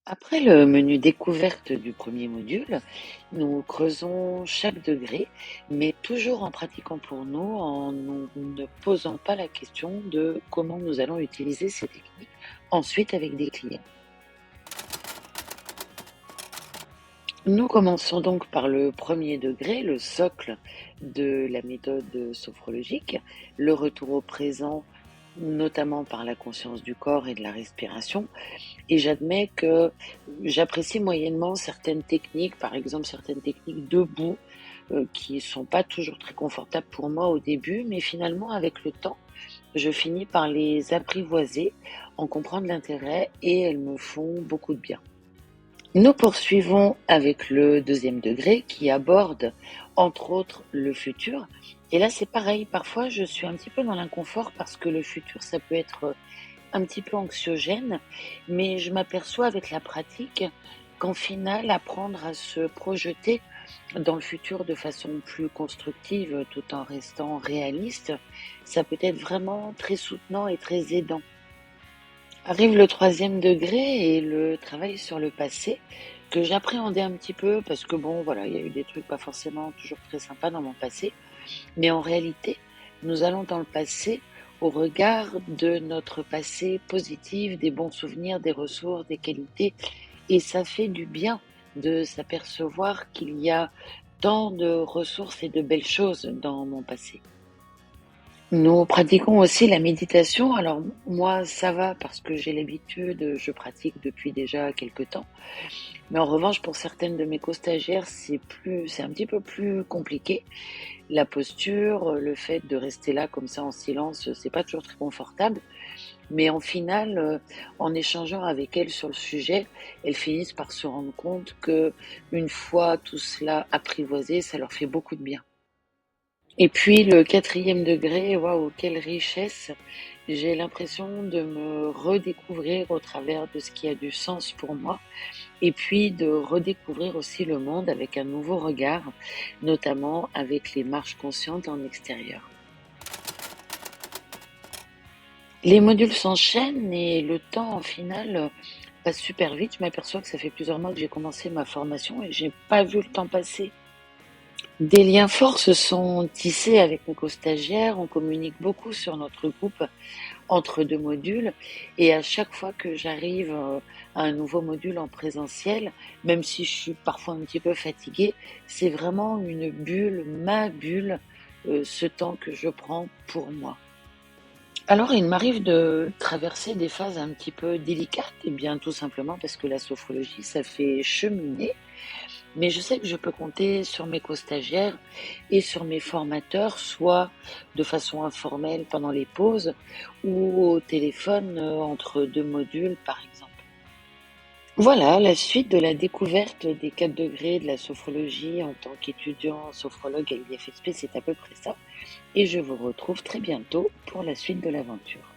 Après le menu découverte du premier module, nous creusons chaque degré, mais toujours en pratiquant pour nous, en ne posant pas la question de comment nous allons utiliser ces techniques ensuite avec des clients. Nous commençons donc par le premier degré, le socle de la méthode sophrologique, le retour au présent, notamment par la conscience du corps et de la respiration. Et j'admets que j'apprécie moyennement certaines techniques, par exemple certaines techniques debout, qui sont pas toujours très confortables pour moi au début, mais finalement avec le temps, je finis par les apprivoiser, en comprendre l'intérêt et elles me font beaucoup de bien. Nous poursuivons avec le deuxième degré qui aborde entre autres le futur. Et là c'est pareil, parfois je suis un petit peu dans l'inconfort parce que le futur ça peut être un petit peu anxiogène, mais je m'aperçois avec la pratique qu'en final, apprendre à se projeter dans le futur de façon plus constructive tout en restant réaliste, ça peut être vraiment très soutenant et très aidant. Arrive le troisième degré et le travail sur le passé que j'appréhendais un petit peu parce que bon, voilà, il y a eu des trucs pas forcément toujours très sympas dans mon passé, mais en réalité, nous allons dans le passé au regard de notre passé positif, des bons souvenirs, des ressources, des qualités. Et ça fait du bien de s'apercevoir qu'il y a tant de ressources et de belles choses dans mon passé. Nous pratiquons aussi la méditation. Alors moi, ça va parce que j'ai l'habitude, je pratique depuis déjà quelque temps. Mais en revanche, pour certaines de mes co-stagiaires, c'est un petit peu plus compliqué. La posture, le fait de rester là comme ça en silence, c'est pas toujours très confortable. Mais en final, en échangeant avec elles sur le sujet, elles finissent par se rendre compte que une fois tout cela apprivoisé, ça leur fait beaucoup de bien. Et puis le quatrième degré, waouh, quelle richesse! J'ai l'impression de me redécouvrir au travers de ce qui a du sens pour moi et puis de redécouvrir aussi le monde avec un nouveau regard, notamment avec les marches conscientes en extérieur. Les modules s'enchaînent et le temps, en final, passe super vite. Je m'aperçois que ça fait plusieurs mois que j'ai commencé ma formation et j'ai pas vu le temps passer. Des liens forts se sont tissés avec mes co-stagiaires. On communique beaucoup sur notre groupe entre deux modules et à chaque fois que j'arrive à un nouveau module en présentiel, même si je suis parfois un petit peu fatiguée, c'est vraiment une bulle, ma bulle, ce temps que je prends pour moi. Alors, il m'arrive de traverser des phases un petit peu délicates, et bien tout simplement parce que la sophrologie, ça fait cheminer, mais je sais que je peux compter sur mes co-stagiaires et sur mes formateurs, soit de façon informelle pendant les pauses ou au téléphone entre deux modules, par exemple. Voilà, la suite de la découverte des 4 degrés de la sophrologie en tant qu'étudiant sophrologue à l'IFSP, c'est à peu près ça. Et je vous retrouve très bientôt pour la suite de l'aventure.